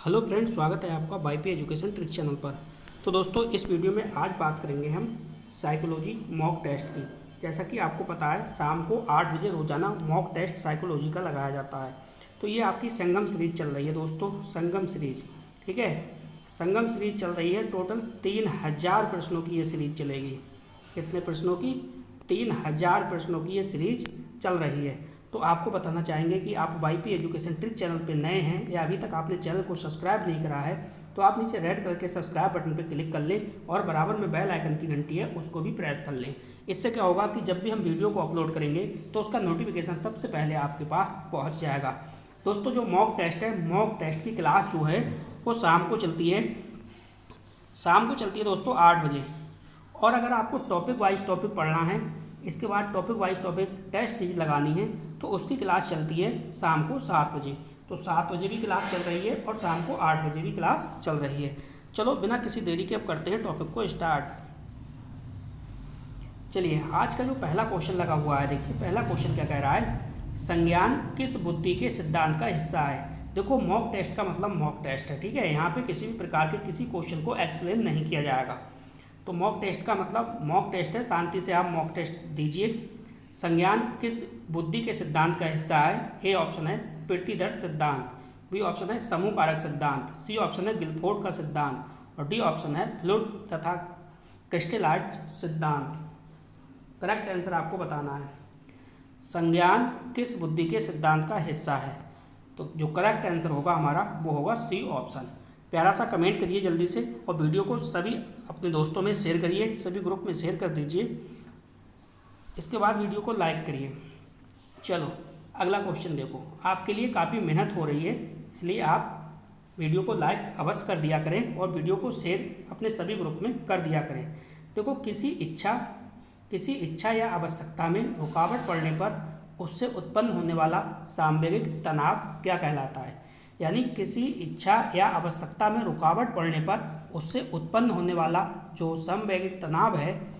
Hello friends, स्वागत है आपका वाईपी एजुकेशन ट्रिक चैनल पर। तो दोस्तों, इस वीडियो में आज बात करेंगे हम साइकोलॉजी मॉक टेस्ट की। जैसा कि आपको पता है, शाम को 8 बजे रोजाना मॉक टेस्ट साइकोलॉजी का लगाया जाता है। तो ये आपकी संगम सीरीज चल रही है दोस्तों, संगम सीरीज। ठीक है, संगम सीरीज चल रही है। टोटल 3000 प्रश्नों की ये सीरीज चलेगी। कितने प्रश्नों की? 3000 प्रश्नों की ये सीरीज चल रही है। तो आपको बताना चाहेंगे कि आप वाईपी एजुकेशन ट्रिक चैनल पे नए हैं या अभी तक आपने चैनल को सब्सक्राइब नहीं करा है, तो आप नीचे रेड कलर के सब्सक्राइब बटन पे क्लिक कर लें और बराबर में बेल आइकन की घंटी है उसको भी प्रेस कर लें। इससे क्या होगा कि जब भी हम वीडियो को अपलोड करेंगे तो उसका नोटिफिकेशन सबसे पहले आपके पास पहुँच जाएगा। दोस्तों, जो मॉक टेस्ट है, मॉक टेस्ट की क्लास जो है वो शाम को चलती है दोस्तों 8 बजे। और अगर आपको टॉपिक वाइज टॉपिक पढ़ना है, इसके बाद topic wise topic test series लगानी है, तो उसकी क्लास चलती है शाम को 7 बजे। तो 7 बजे भी क्लास चल रही है और शाम को 8 बजे भी क्लास चल रही है। चलो बिना किसी देरी के अब करते हैं टॉपिक को स्टार्ट। चलिए, आज का जो पहला क्वेश्चन लगा हुआ है, देखिए पहला क्वेश्चन क्या कह रहा है। संज्ञान किस बुद्धि के सिद्धांत का हिस्सा है? देखो, मॉक टेस्ट का मतलब मॉक टेस्ट है। ठीक है, यहाँ पे किसी भी प्रकार के किसी क्वेश्चन को एक्सप्लेन नहीं किया जाएगा। तो मॉक टेस्ट का मतलब मॉक टेस्ट है, शांति से आप मॉक टेस्ट दीजिए। संज्ञान किस बुद्धि के सिद्धांत का हिस्सा है? ए ऑप्शन है प्रीतिदर्श सिद्धांत, बी ऑप्शन है समूह कारक सिद्धांत, सी ऑप्शन है गिलफोर्ड का सिद्धांत और डी ऑप्शन है फ्लूइड तथा क्रिस्टलाइट सिद्धांत। करेक्ट आंसर आपको बताना है। संज्ञान किस बुद्धि के सिद्धांत का हिस्सा है? तो जो करेक्ट आंसर होगा हमारा वो होगा सी ऑप्शन। प्यारा सा कमेंट करिए जल्दी से और वीडियो को सभी अपने दोस्तों में शेयर करिए, सभी ग्रुप में शेयर कर दीजिए। इसके बाद वीडियो को लाइक करिए। चलो अगला क्वेश्चन देखो, आपके लिए काफ़ी मेहनत हो रही है, इसलिए आप वीडियो को लाइक अवश्य कर दिया करें और वीडियो को शेयर अपने सभी ग्रुप में कर दिया करें। देखो, किसी इच्छा या आवश्यकता में रुकावट पड़ने पर उससे उत्पन्न होने वाला सामवेगिक तनाव क्या कहलाता है? यानी किसी इच्छा या आवश्यकता में रुकावट पड़ने पर उससे उत्पन्न होने वाला जो समवैगिक तनाव है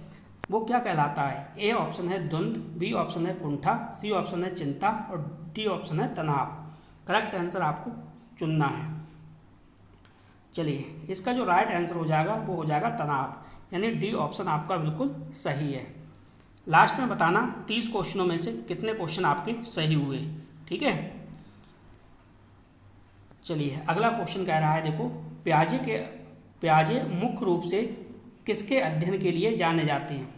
वो क्या कहलाता है? ए ऑप्शन है द्वंद्व, बी ऑप्शन है कुंठा, सी ऑप्शन है चिंता और डी ऑप्शन है तनाव। करेक्ट आंसर आपको चुनना है। चलिए, इसका जो राइट आंसर हो जाएगा वो हो जाएगा तनाव, यानी डी ऑप्शन आपका बिल्कुल सही है। लास्ट में बताना 30 क्वेश्चनों में से कितने क्वेश्चन आपके सही हुए। ठीक है, चलिए अगला क्वेश्चन कह रहा है, देखो प्याजे मुख्य रूप से किसके अध्ययन के लिए जाने जाते हैं?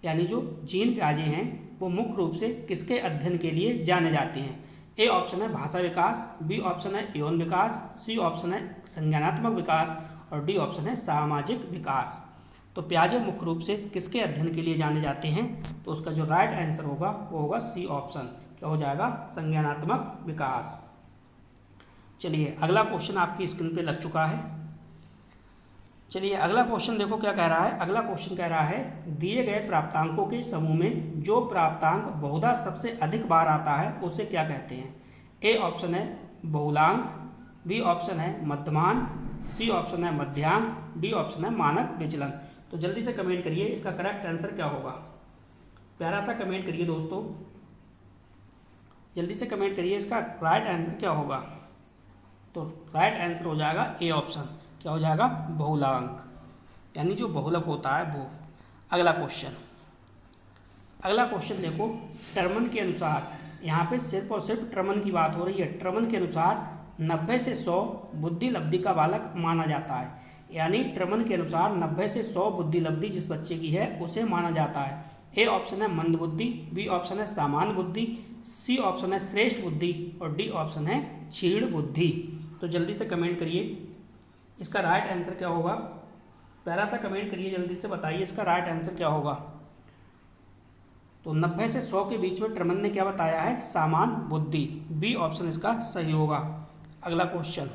यानी जो जीन प्याजे हैं वो मुख्य रूप से किसके अध्ययन के लिए जाने जाते हैं? ए ऑप्शन है भाषा विकास, बी ऑप्शन है यौन विकास, सी ऑप्शन है संज्ञानात्मक विकास और डी ऑप्शन है सामाजिक विकास। तो प्याजे मुख्य रूप से किसके अध्ययन के लिए जाने जाते हैं? तो उसका जो राइट आंसर होगा वो होगा सी ऑप्शन। क्या हो जाएगा? संज्ञानात्मक विकास। चलिए अगला क्वेश्चन आपकी स्क्रीन पे लग चुका है। चलिए अगला क्वेश्चन देखो क्या कह रहा है। अगला क्वेश्चन कह रहा है, दिए गए प्राप्तांकों के समूह में जो प्राप्तांक बहुधा सबसे अधिक बार आता है उसे क्या कहते हैं? ए ऑप्शन है बहुलांक, बी ऑप्शन है मध्यमान, सी ऑप्शन है मध्यांक, डी ऑप्शन है मानक विचलन। तो जल्दी से कमेंट करिए इसका करेक्ट आंसर क्या होगा। प्यारा सा कमेंट करिए दोस्तों, जल्दी से कमेंट करिए इसका राइट आंसर क्या होगा। तो राइट आंसर हो जाएगा ए ऑप्शन। क्या हो जाएगा? बहुलांक, यानी जो बहुलक होता है वो। अगला क्वेश्चन देखो, टर्मन के अनुसार, यहाँ पे सिर्फ और सिर्फ टर्मन की बात हो रही है। टर्मन के अनुसार 90 से 100 बुद्धि लब्धि का बालक माना जाता है। यानी टर्मन के अनुसार 90 से 100 बुद्धि लब्धि जिस बच्चे की है उसे माना जाता है। ए ऑप्शन है मंद बुद्धि, बी ऑप्शन है सामान्य बुद्धि, सी ऑप्शन है श्रेष्ठ बुद्धि और डी ऑप्शन है क्षीण बुद्धि। तो जल्दी से कमेंट करिए इसका राइट आंसर क्या होगा। प्यारा सा कमेंट करिए, जल्दी से बताइए इसका राइट आंसर क्या होगा। तो 90 से 100 के बीच में टर्मन ने क्या बताया है? सामान्य बुद्धि। बी ऑप्शन इसका सही होगा। अगला क्वेश्चन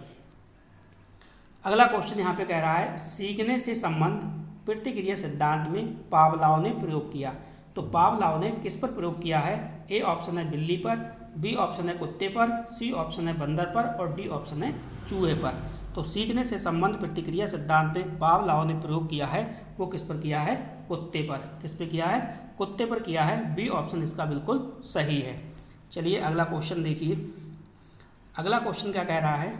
यहाँ पे कह रहा है, सीखने से संबंध प्रतिक्रिया सिद्धांत में पावलोव ने प्रयोग किया। तो पावलोव ने किस पर प्रयोग किया है? ए ऑप्शन है बिल्ली पर, बी ऑप्शन है कुत्ते पर, सी ऑप्शन है बंदर पर और डी ऑप्शन है चूहे पर। तो सीखने से संबंध प्रतिक्रिया सिद्धांत में पावलोव ने प्रयोग किया है वो किस पर किया है? कुत्ते पर। किस पे किया है? कुत्ते पर किया है। बी ऑप्शन इसका बिल्कुल सही है। चलिए अगला क्वेश्चन देखिए। अगला क्वेश्चन क्या कह रहा है,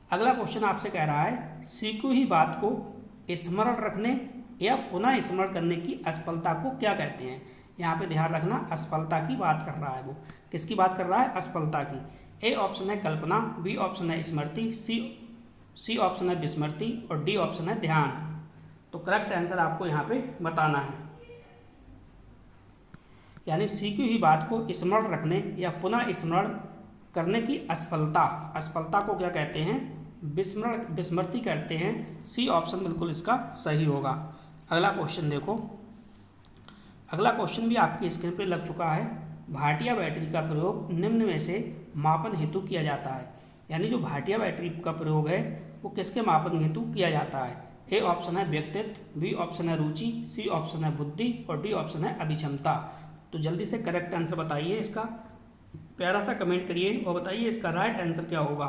अगला क्वेश्चन आपसे कह रहा है सीखी हुई बात को स्मरण रखने या पुनः स्मरण करने की असफलता को क्या कहते हैं। यहाँ पे ध्यान रखना, असफलता की बात कर रहा है वो। किसकी बात कर रहा है? असफलता की। ए ऑप्शन है कल्पना, बी ऑप्शन है स्मृति, सी ऑप्शन है विस्मृति और डी ऑप्शन है ध्यान। तो करेक्ट आंसर आपको यहाँ पे बताना है। यानी सीखी हुई बात को स्मरण रखने या पुनः स्मरण करने की असफलता, असफलता को क्या कहते हैं? विस्मृति कहते हैं। सी ऑप्शन बिल्कुल इसका सही होगा। अगला क्वेश्चन देखो, अगला क्वेश्चन भी आपकी स्क्रीन पे लग चुका है। भाटिया बैटरी का प्रयोग निम्न में से मापन हेतु किया जाता है। यानी जो भाटिया बैटरी का प्रयोग है वो किसके मापन हेतु किया जाता है? ए ऑप्शन है व्यक्तित्व, बी ऑप्शन है रुचि, सी ऑप्शन है बुद्धि और डी ऑप्शन है अभिक्षमता। तो जल्दी से करेक्ट आंसर बताइए इसका, प्यारा सा कमेंट करिए और बताइए इसका राइट आंसर क्या होगा।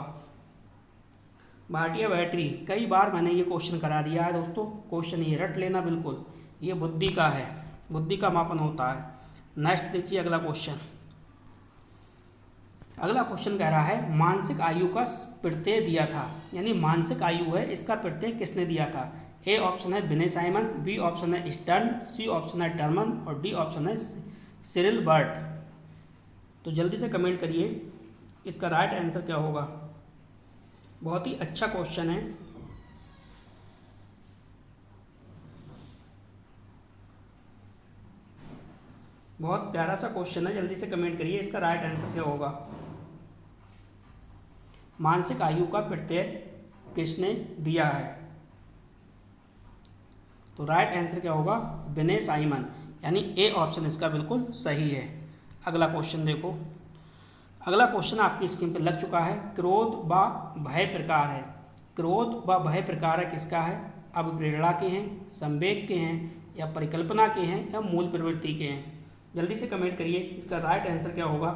भाटिया बैटरी, कई बार मैंने ये क्वेश्चन करा दिया है दोस्तों, क्वेश्चन ये रट लेना बिल्कुल। ये बुद्धि का है, बुद्धि का मापन होता है। नेक्स्ट देखिए अगला क्वेश्चन। अगला क्वेश्चन कह रहा है मानसिक आयु का प्रत्यय दिया था। यानी मानसिक आयु है, इसका प्रत्यय किसने दिया था? ए ऑप्शन है विनय साइमन, बी ऑप्शन है स्टर्न, सी ऑप्शन है टर्मन और डी ऑप्शन है सिरिल बर्ट। तो जल्दी से कमेंट करिए इसका राइट आंसर क्या होगा। बहुत ही अच्छा क्वेश्चन है। बहुत प्यारा सा क्वेश्चन है, जल्दी से कमेंट करिए इसका राइट आंसर क्या होगा। मानसिक आयु का प्रत्यय किसने दिया है? तो राइट आंसर क्या होगा? विनय साइमन। यानी ए ऑप्शन इसका बिल्कुल सही है। अगला क्वेश्चन देखो, अगला क्वेश्चन आपकी स्क्रीन पर लग चुका है। क्रोध व भय प्रकार है। क्रोध व भय प्रकार है किसका है? अभिप्रेरणा के हैं, संवेग के हैं या परिकल्पना के हैं या मूल प्रवृत्ति के हैं। जल्दी से कमेंट करिए इसका राइट आंसर क्या होगा।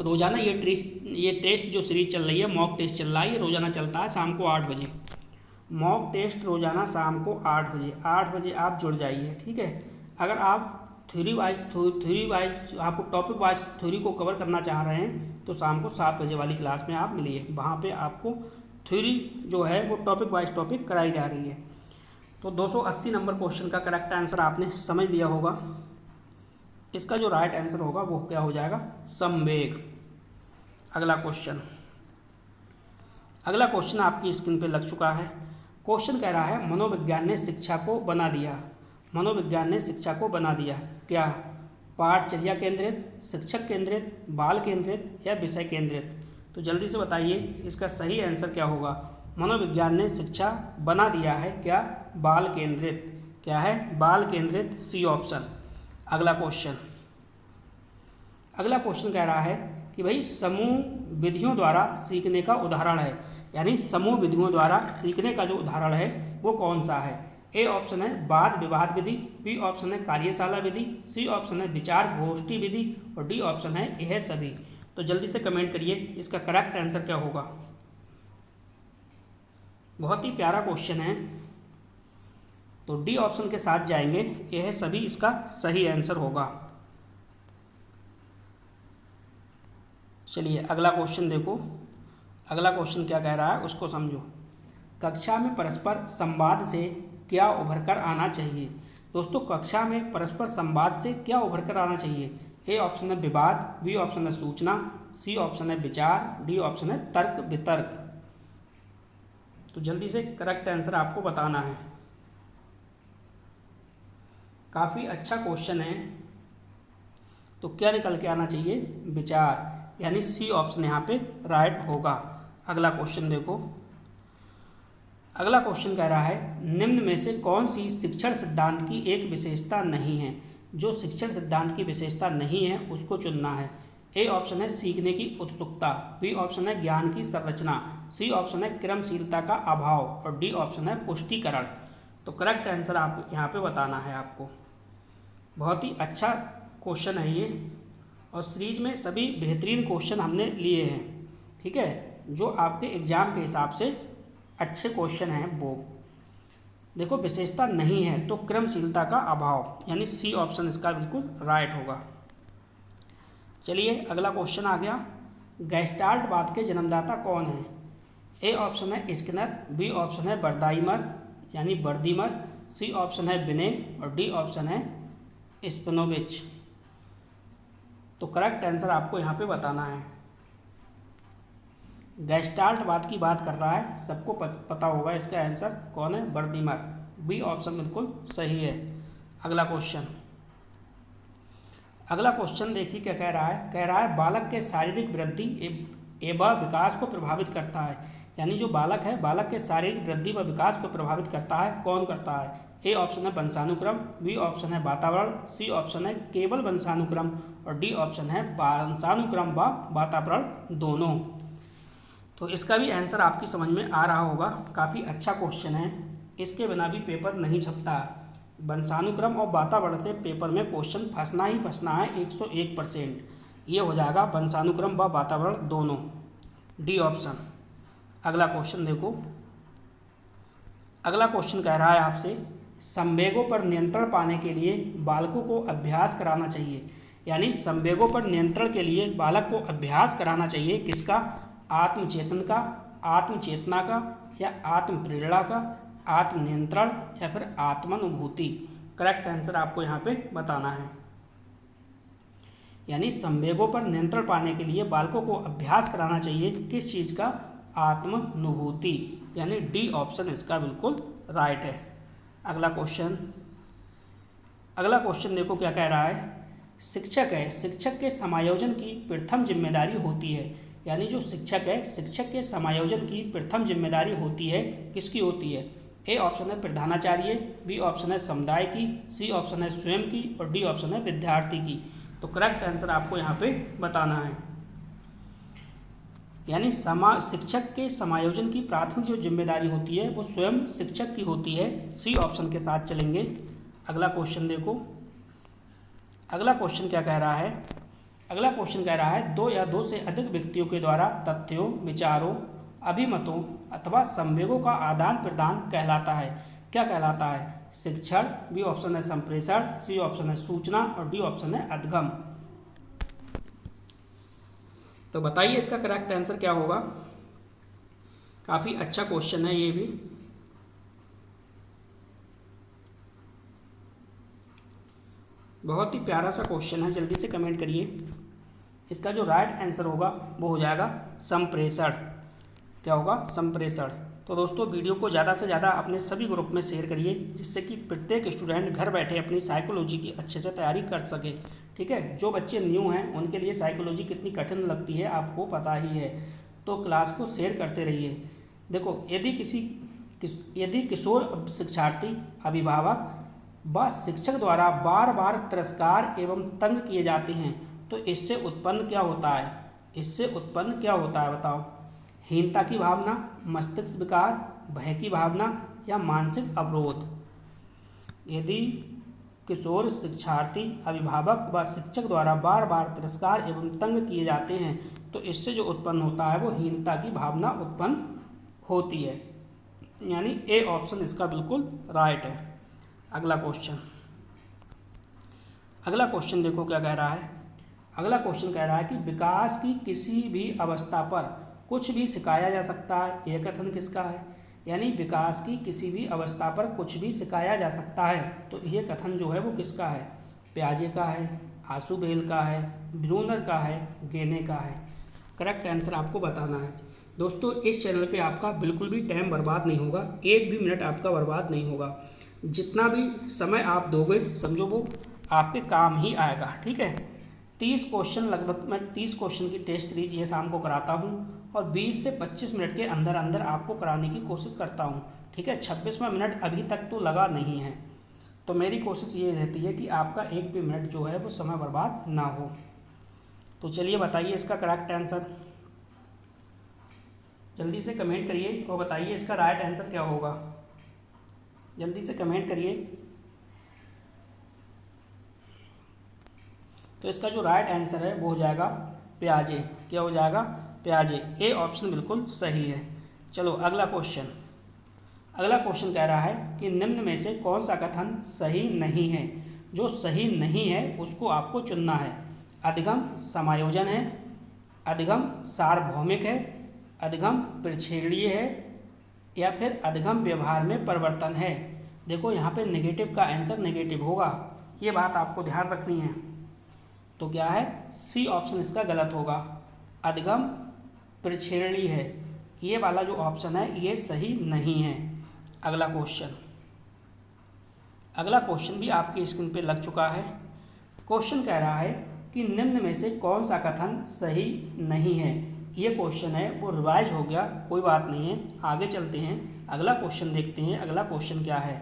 रोज़ाना ये टेस्ट जो सीरीज चल रही है, मॉक टेस्ट चल रहा है, ये रोज़ाना चलता है शाम को 8 बजे। मॉक टेस्ट रोज़ाना शाम को 8 बजे आप जुड़ जाइए, ठीक है। अगर आप थ्योरी वाइज आपको टॉपिक वाइज थ्योरी को कवर करना चाह रहे हैं तो शाम को 7 बजे वाली क्लास में आप मिलिए। वहाँ पे आपको थ्योरी जो है वो टॉपिक वाइज टॉपिक कराई जा रही है। तो 280 नंबर क्वेश्चन का करेक्ट आंसर आपने समझ लिया होगा। इसका जो राइट आंसर होगा वो क्या हो जाएगा? संवेग। अगला क्वेश्चन, अगला क्वेश्चन आपकी स्क्रीन पे लग चुका है। क्वेश्चन कह रहा है मनोविज्ञान ने शिक्षा को बना दिया। मनोविज्ञान ने शिक्षा को बना दिया क्या? पाठचर्या केंद्रित, शिक्षक केंद्रित, बाल केंद्रित या विषय केंद्रित। तो जल्दी से बताइए इसका सही आंसर क्या होगा। मनोविज्ञान ने शिक्षा बना दिया है क्या? बाल केंद्रित। क्या है? बाल केंद्रित, सी ऑप्शन। अगला क्वेश्चन, अगला क्वेश्चन कह रहा है कि भाई समूह विधियों द्वारा सीखने का उदाहरण है। यानी समूह विधियों द्वारा सीखने का जो उदाहरण है वो कौन सा है? ए ऑप्शन है वाद विवाद विधि, बी ऑप्शन है कार्यशाला विधि, सी ऑप्शन है विचार गोष्ठी विधि और डी ऑप्शन है यह सभी। तो जल्दी से कमेंट करिए इसका करेक्ट आंसर क्या होगा। बहुत ही प्यारा क्वेश्चन है, तो डी ऑप्शन के साथ जाएंगे, यह सभी इसका सही आंसर होगा। चलिए अगला क्वेश्चन देखो, अगला क्वेश्चन क्या कह रहा है उसको समझो। कक्षा में परस्पर संवाद से क्या उभर कर आना चाहिए। दोस्तों कक्षा में परस्पर संवाद से क्या उभर कर आना चाहिए? ए ऑप्शन है विवाद, बी ऑप्शन है सूचना, सी ऑप्शन है विचार, डी ऑप्शन है तर्क वितर्क। तो जल्दी से करेक्ट आंसर आपको बताना है। काफ़ी अच्छा क्वेश्चन है, तो क्या निकल के आना चाहिए? विचार। यानी सी ऑप्शन यहाँ पे राइट होगा। अगला क्वेश्चन देखो, अगला क्वेश्चन कह रहा है निम्न में से कौन सी शिक्षण सिद्धांत की एक विशेषता नहीं है। जो शिक्षण सिद्धांत की विशेषता नहीं है उसको चुनना है। ए ऑप्शन है सीखने की उत्सुकता, बी ऑप्शन है ज्ञान की संरचना, सी ऑप्शन है क्रमशीलता का अभाव और डी ऑप्शन है पुष्टिकरण। तो करेक्ट आंसर आप यहाँ पे बताना है आपको। बहुत ही अच्छा क्वेश्चन है ये, और सीरीज में सभी बेहतरीन क्वेश्चन हमने लिए हैं, ठीक है, जो आपके एग्ज़ाम के हिसाब से अच्छे क्वेश्चन हैं वो। देखो विशेषता नहीं है तो क्रमशीलता का अभाव, यानी सी ऑप्शन इसका बिल्कुल राइट होगा। चलिए अगला क्वेश्चन आ गया, गैस्टाल्टवाद के जन्मदाता कौन है। ए ऑप्शन है स्किनर, बी ऑप्शन है बर्दाइमर यानी बर्दीमर, सी ऑप्शन है बिने और डी ऑप्शन है स्पिनोविच। तो करेक्ट आंसर आपको यहाँ पे बताना है। गेस्टाल्ट बात की बात कर रहा है, सबको पता होगा इसका आंसर कौन है, बर्दीमर। बी ऑप्शन बिल्कुल सही है। अगला क्वेश्चन देखिए क्या कह रहा है। कह रहा है बालक के शारीरिक वृद्धि एवं विकास को प्रभावित करता है, यानी जो बालक है, बालक के शारीरिक वृद्धि व विकास को प्रभावित करता है, कौन करता है। ए ऑप्शन है वंशानुक्रम, बी ऑप्शन है वातावरण, सी ऑप्शन है केवल वंशानुक्रम और डी ऑप्शन है वंशानुक्रम व वातावरण दोनों। तो इसका भी आंसर आपकी समझ में आ रहा होगा। काफ़ी अच्छा क्वेश्चन है, इसके बिना भी पेपर नहीं छपता। वंशानुक्रम और वातावरण से पेपर में क्वेश्चन फंसना ही फंसना है 101%। ये हो जाएगा वंशानुक्रम व वातावरण दोनों, डी ऑप्शन। अगला क्वेश्चन देखो। अगला क्वेश्चन कह रहा है आपसे संवेगों पर नियंत्रण पाने के लिए बालकों को अभ्यास कराना चाहिए, यानी संवेगों पर नियंत्रण के लिए बालक को अभ्यास कराना चाहिए किसका, आत्मचेतन का, आत्मचेतना का या आत्म प्रेरणा का, आत्मनियंत्रण या फिर आत्मानुभूति। करेक्ट आंसर आपको यहाँ पे बताना है। यानी संवेगों पर नियंत्रण पाने के लिए बालकों को अभ्यास कराना चाहिए किस चीज़ का, आत्मानुभूति, यानी डी ऑप्शन इसका बिल्कुल राइट है। अगला क्वेश्चन देखो क्या कह रहा है। शिक्षक है, शिक्षक के समायोजन की प्रथम जिम्मेदारी होती है, यानी जो शिक्षक है, शिक्षक के समायोजन की प्रथम जिम्मेदारी होती है, किसकी होती है। ए ऑप्शन है प्रधानाचार्य, बी ऑप्शन है समुदाय की, सी ऑप्शन है स्वयं की और डी ऑप्शन है विद्यार्थी की। तो करेक्ट आंसर आपको यहाँ पे बताना है। यानी शिक्षक के समायोजन की प्राथमिक जो जिम्मेदारी होती है वो स्वयं शिक्षक की होती है। सी ऑप्शन के साथ चलेंगे। अगला क्वेश्चन देखो। अगला क्वेश्चन क्या कह रहा है। अगला क्वेश्चन कह रहा है दो या दो से अधिक व्यक्तियों के द्वारा तथ्यों, विचारों, अभिमतों अथवा संवेगों का आदान प्रदान कहलाता है, क्या कहलाता है। शिक्षण, बी ऑप्शन है संप्रेषण, सी ऑप्शन है सूचना और डी ऑप्शन है अधिगम। तो बताइए इसका करेक्ट आंसर क्या होगा। काफ़ी अच्छा क्वेश्चन है ये भी। बहुत ही प्यारा सा क्वेश्चन है, जल्दी से कमेंट करिए। इसका जो राइट आंसर होगा वो हो जाएगा संप्रेषण। क्या होगा, संप्रेषण। तो दोस्तों वीडियो को ज़्यादा से ज़्यादा अपने सभी ग्रुप में शेयर करिए, जिससे कि प्रत्येक स्टूडेंट घर बैठे अपनी साइकोलॉजी की अच्छे से तैयारी कर सके। ठीक है, जो बच्चे न्यू हैं उनके लिए साइकोलॉजी कितनी कठिन लगती है आपको पता ही है। तो क्लास को शेयर करते रहिए। देखो यदि किशोर शिक्षार्थी, अभिभावक व शिक्षक द्वारा बार बार तिरस्कार एवं तंग किए जाते हैं तो इससे उत्पन्न क्या होता है। इससे उत्पन्न क्या होता है बताओ। हीनता की भावना, मस्तिष्क विकार, भय की भावना या मानसिक अवरोध। यदि किशोर शिक्षार्थी, अभिभावक व शिक्षक द्वारा बार बार तिरस्कार एवं तंग किए जाते हैं तो इससे जो उत्पन्न होता है वो हीनता की भावना उत्पन्न होती है। यानी ए ऑप्शन इसका बिल्कुल राइट है। अगला क्वेश्चन देखो क्या कह रहा है। अगला क्वेश्चन कह रहा है कि विकास की किसी भी अवस्था पर कुछ भी सिखाया जा सकता है, यह कथन किसका है। यानी विकास की किसी भी अवस्था पर कुछ भी सिखाया जा सकता है तो ये कथन जो है वो किसका है। प्याजे का है, आशुबेल का है, ब्रूनर का है, गेने का है। करेक्ट आंसर आपको बताना है। दोस्तों इस चैनल पे आपका बिल्कुल भी टाइम बर्बाद नहीं होगा, एक भी मिनट आपका बर्बाद नहीं होगा। जितना भी समय आप दोगे समझो वो आपके काम ही आएगा। ठीक है, 30 क्वेश्चन लगभग मैं 30 क्वेश्चन की टेस्ट सीरीज ये शाम को कराता हूँ और 20 से 25 मिनट के अंदर अंदर आपको कराने की कोशिश करता हूँ। ठीक है, 26वां मिनट अभी तक तो लगा नहीं है। तो मेरी कोशिश ये रहती है कि आपका एक भी मिनट जो है वो समय बर्बाद ना हो। तो चलिए बताइए इसका करेक्ट आंसर, जल्दी से कमेंट करिए और बताइए इसका राइट आंसर क्या होगा। जल्दी से कमेंट करिए। तो इसका जो राइट आंसर है वो हो जाएगा प्याजे। क्या हो जाएगा, प्याजे। ए ऑप्शन बिल्कुल सही है। चलो अगला क्वेश्चन कह रहा है कि निम्न में से कौन सा कथन सही नहीं है। जो सही नहीं है उसको आपको चुनना है। अधिगम समायोजन है, अधिगम सार्वभौमिक है, अधगम पिछेड़िए है या फिर अधगम व्यवहार में परिवर्तन है। देखो यहाँ पे नेगेटिव का आंसर नेगेटिव होगा, ये बात आपको ध्यान रखनी है। तो क्या है, सी ऑप्शन इसका गलत होगा, अधगम पिछेड़ी है, ये वाला जो ऑप्शन है ये सही नहीं है। अगला क्वेश्चन भी आपकी स्क्रीन पे लग चुका है। क्वेश्चन कह रहा है कि निम्न में से कौन सा कथन सही नहीं है। ये क्वेश्चन है वो रिवाइज हो गया, कोई बात नहीं है, आगे चलते हैं, अगला क्वेश्चन देखते हैं। अगला क्वेश्चन क्या है,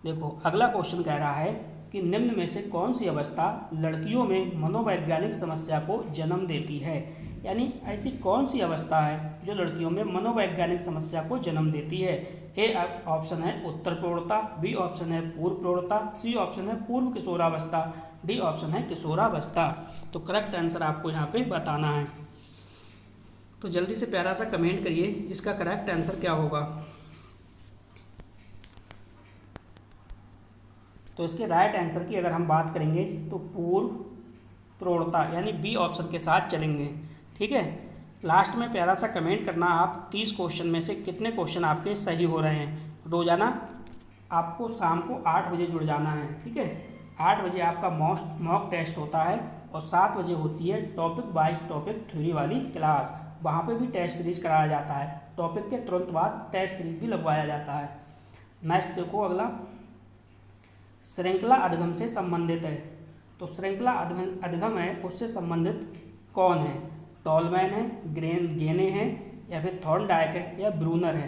देखो अगला क्वेश्चन कह रहा है कि निम्न में से कौन सी अवस्था लड़कियों में मनोवैज्ञानिक समस्या को जन्म देती है। यानी ऐसी कौन सी अवस्था है जो लड़कियों में मनोवैज्ञानिक समस्या को जन्म देती है। ए ऑप्शन है उत्तर प्रौढ़ता, बी ऑप्शन है पूर्व प्रौढ़ता, सी ऑप्शन है पूर्व किशोरावस्था, डी ऑप्शन है किशोरावस्था। तो करेक्ट आंसर आपको यहाँ पे बताना है। तो जल्दी से प्यारा सा कमेंट करिए, इसका करेक्ट आंसर क्या होगा। तो इसके राइट आंसर की अगर हम बात करेंगे तो पूर्व प्रौढ़ता यानी बी ऑप्शन के साथ चलेंगे। ठीक है, लास्ट में प्यारा सा कमेंट करना आप 30 क्वेश्चन में से कितने क्वेश्चन आपके सही हो रहे हैं। रोज़ाना आपको शाम को 8 बजे जुड़ जाना है। ठीक है, 8 बजे आपका मॉक टेस्ट होता है और 7 बजे होती है टॉपिक वाइज टॉपिक थ्योरी वाली क्लास। वहाँ पे भी टेस्ट सीरीज कराया जाता है, टॉपिक के तुरंत बाद टेस्ट सीरीज भी लगवाया जाता है। नेक्स्ट देखो अगला, श्रृंखला अधगम से संबंधित है। तो श्रृंखला अधगम है, उससे संबंधित कौन है। टॉलमैन है, गेने हैं, या फिर थॉर्नडाइक है, या ब्रूनर है।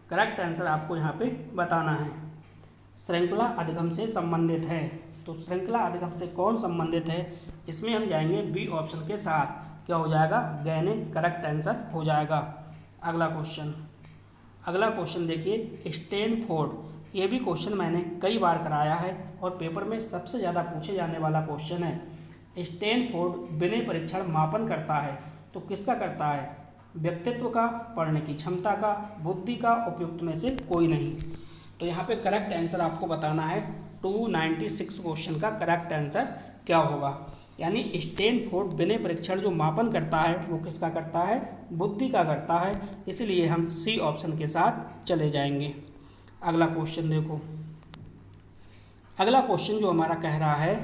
करेक्ट आंसर आपको यहाँ पे बताना है। श्रृंखला अधगम से संबंधित है, तो श्रृंखला अधगम से कौन संबंधित है, इसमें हम जाएंगे बी ऑप्शन के साथ। क्या हो जाएगा, गेने करेक्ट आंसर हो जाएगा। अगला क्वेश्चन देखिए, स्टैनफोर्ड। ये भी क्वेश्चन मैंने कई बार कराया है और पेपर में सबसे ज़्यादा पूछे जाने वाला क्वेश्चन है। स्टैनफोर्ड विनय परीक्षण मापन करता है, तो किसका करता है, व्यक्तित्व का, पढ़ने की क्षमता का, बुद्धि का, उपयुक्त में से कोई नहीं। तो यहाँ पे करेक्ट आंसर आपको बताना है। 296 क्वेश्चन का करेक्ट आंसर क्या होगा। यानी स्टैनफोर्ड विनय परीक्षण जो मापन करता है वो किसका करता है, बुद्धि का करता है, इसलिए हम सी ऑप्शन के साथ चले जाएंगे। अगला क्वेश्चन देखो, अगला क्वेश्चन जो हमारा कह रहा है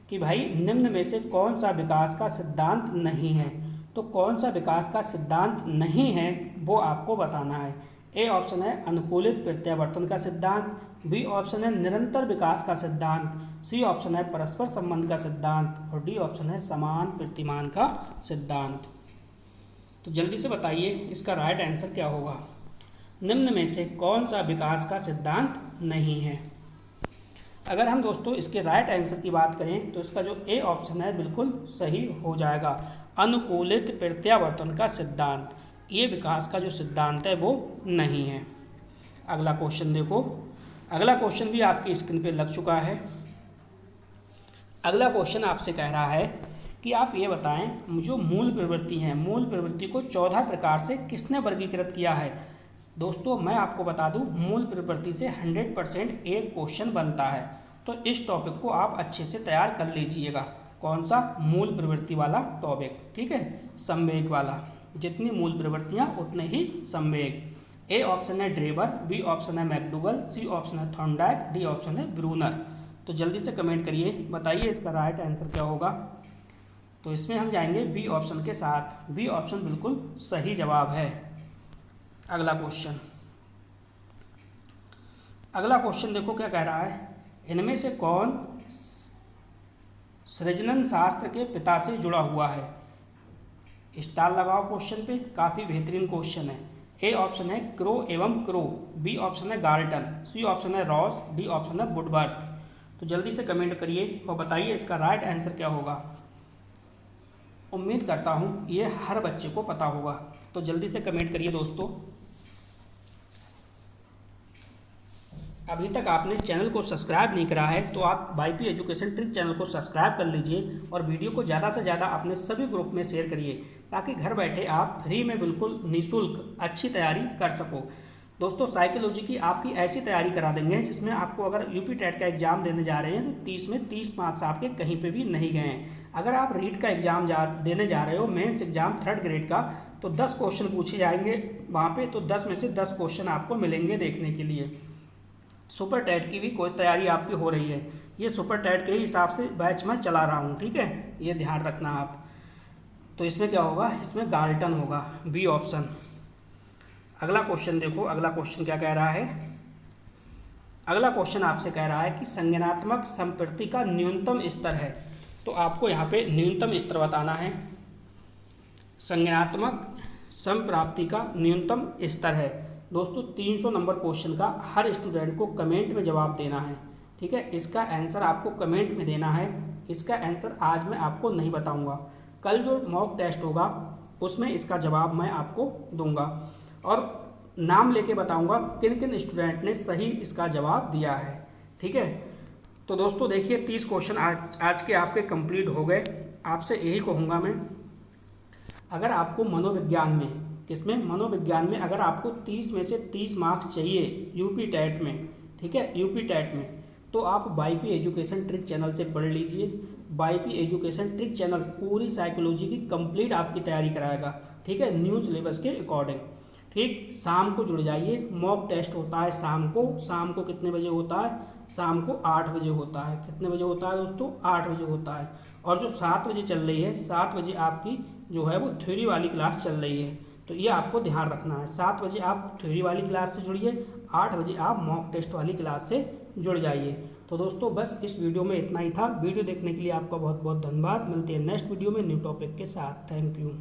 कि भाई निम्न में से कौन सा विकास का सिद्धांत नहीं है। तो कौन सा विकास का सिद्धांत नहीं है वो आपको बताना है। ए ऑप्शन है अनुकूलित प्रत्यावर्तन का सिद्धांत, बी ऑप्शन है निरंतर विकास का सिद्धांत, सी ऑप्शन है परस्पर संबंध का सिद्धांत, और डी ऑप्शन है समान प्रतिमान का सिद्धांत। तो जल्दी से बताइए इसका राइट आंसर क्या होगा। निम्न में से कौन सा विकास का सिद्धांत नहीं है। अगर हम दोस्तों इसके राइट आंसर की बात करें तो इसका जो ए ऑप्शन है बिल्कुल सही हो जाएगा, अनुकूलित प्रत्यावर्तन का सिद्धांत। ये विकास का जो सिद्धांत है वो नहीं है। अगला क्वेश्चन देखो, अगला क्वेश्चन भी आपकी स्क्रीन पे लग चुका है। अगला क्वेश्चन आपसे कह रहा है कि आप ये बताएं जो मूल प्रवृत्ति है, मूल प्रवृत्ति को 14 प्रकार से किसने वर्गीकृत किया है। दोस्तों मैं आपको बता दूं, मूल प्रवृत्ति से 100% एक क्वेश्चन बनता है, तो इस टॉपिक को आप अच्छे से तैयार कर लीजिएगा। कौन सा, मूल प्रवृत्ति वाला टॉपिक। ठीक है, संवेग वाला, जितनी मूल प्रवृत्तियाँ उतने ही संवेग। ए ऑप्शन है ड्रेबर, बी ऑप्शन है मैकडूगल, सी ऑप्शन है थॉर्नडाइक, डी ऑप्शन है ब्रूनर। तो जल्दी से कमेंट करिए, बताइए इसका राइट आंसर क्या होगा। तो इसमें हम जाएंगे बी ऑप्शन के साथ, बी ऑप्शन बिल्कुल सही जवाब है। अगला क्वेश्चन देखो क्या कह रहा है, इनमें से कौन सृजनन शास्त्र के पिता से जुड़ा हुआ है। स्टार लगाओ क्वेश्चन पे, काफ़ी बेहतरीन क्वेश्चन है। ए ऑप्शन है क्रो एवं क्रो, बी ऑप्शन है गार्टन, सी ऑप्शन है रॉस, डी ऑप्शन है वुडवर्थ। तो जल्दी से कमेंट करिए और बताइए इसका राइट आंसर क्या होगा। उम्मीद करता हूँ ये हर बच्चे को पता होगा, तो जल्दी से कमेंट करिए दोस्तों। अभी तक आपने चैनल को सब्सक्राइब नहीं करा है तो आप वाईपी एजुकेशन ट्रिक चैनल को सब्सक्राइब कर लीजिए और वीडियो को ज़्यादा से ज़्यादा अपने सभी ग्रुप में शेयर करिए, ताकि घर बैठे आप फ्री में बिल्कुल निःशुल्क अच्छी तैयारी कर सको। दोस्तों साइकोलॉजी की आपकी ऐसी तैयारी करा देंगे जिसमें आपको अगर यूपी टेट का एग्जाम देने जा रहे हैं तो 30 में 30 मार्क्स आपके कहीं पे भी नहीं गए हैं। अगर आप रीट का एग्जाम देने जा रहे हो, मेंस एग्जाम 3rd ग्रेड का, तो 10 क्वेश्चन पूछे जाएंगे वहाँ पे, तो 10 में से 10 क्वेश्चन आपको मिलेंगे देखने के लिए। सुपर टेट की भी कोई तैयारी आपकी हो रही है, ये सुपर टेट के ही हिसाब से बैच में चला रहा हूँ, ठीक है, ये ध्यान रखना आप। तो इसमें क्या होगा, इसमें गाल्टन होगा, बी ऑप्शन। अगला क्वेश्चन देखो, अगला क्वेश्चन क्या कह रहा है। अगला क्वेश्चन आपसे कह रहा है कि संज्ञानात्मक संप्रति का न्यूनतम स्तर है, तो आपको यहाँ पे न्यूनतम स्तर बताना है। संज्ञानात्मक संप्राप्ति का न्यूनतम स्तर है दोस्तों 300 नंबर क्वेश्चन का, हर स्टूडेंट को कमेंट में जवाब देना है, ठीक है। इसका आंसर आपको कमेंट में देना है। इसका आंसर आज मैं आपको नहीं बताऊंगा, कल जो मॉक टेस्ट होगा उसमें इसका जवाब मैं आपको दूंगा और नाम लेके बताऊंगा किन किन स्टूडेंट ने सही इसका जवाब दिया है, ठीक है। तो दोस्तों देखिए 30 क्वेश्चन आज के आपके कंप्लीट हो गए। आपसे यही कहूँगा मैं, अगर आपको मनोविज्ञान में, किसमें, मनोविज्ञान में अगर आपको 30 में से 30 मार्क्स चाहिए यूपी टेट में, ठीक है, यूपी टेट में, तो आप वाईपी एजुकेशन ट्रिक चैनल से पढ़ लीजिए। वाईपी एजुकेशन ट्रिक चैनल पूरी साइकोलॉजी की कंप्लीट आपकी तैयारी कराएगा, ठीक है, न्यू सिलेबस के अकॉर्डिंग, ठीक। शाम को जुड़ जाइए, मॉक टेस्ट होता है शाम को कितने बजे होता है, शाम को 8 बजे होता है। कितने बजे होता है दोस्तों, 8 बजे होता है। और जो 7 बजे चल रही है, 7 बजे आपकी जो है वो थ्योरी वाली क्लास चल रही है, तो ये आपको ध्यान रखना है। 7 बजे आप थ्योरी वाली क्लास से जुड़िए, 8 बजे आप मॉक टेस्ट वाली क्लास से जुड़ जाइए। तो दोस्तों बस इस वीडियो में इतना ही था। वीडियो देखने के लिए आपका बहुत बहुत धन्यवाद। मिलते हैं नेक्स्ट वीडियो में न्यू टॉपिक के साथ। Thank you.